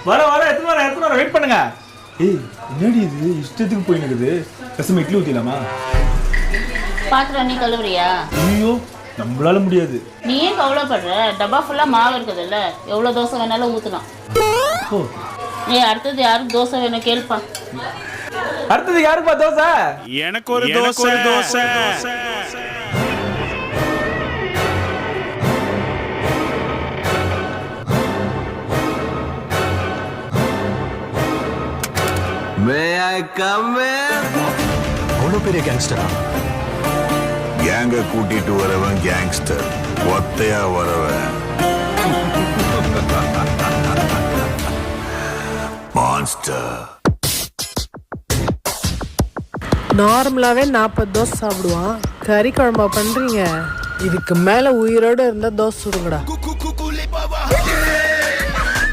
வர எத்தனை வர வெயிட் பண்ணுங்க. ஏய் என்னடி இது இஷ்டத்துக்கு போய் நிக்குது. கசம இட்லி ஊத்திலாமா? பாத்திரம் நீ கழுவுறியா? ஐயோ நம்மளால முடியாது. நீ ஏன் கவலைப்படுற? டப்பா ஃபுல்லா மாவு இருக்குதுல்ல, எவ்வளவு தோசை வேணாலும் ஊத்தலாம். ஓ ஏய் அடுத்தது யாருக்கு தோசை வேணும் கேளுப்பா. அடுத்தது யாருக்குப்பா தோசை? எனக்கு ஒரு dosa. May I come in? அவ்வளோ பெரிய கேங்ஸ்டரா? கேங்க கூட்டிட்டு வரவன் கேங்ஸ்டர், ஒத்தையா வரவன் மான்ஸ்டர். நார்மலாவே 40 தோசை சாப்பிடுவான். கறி குழம்பா பண்றீங்க? இதுக்கு மேல உயிரோட இருந்தா தோசை சுடுங்கடா.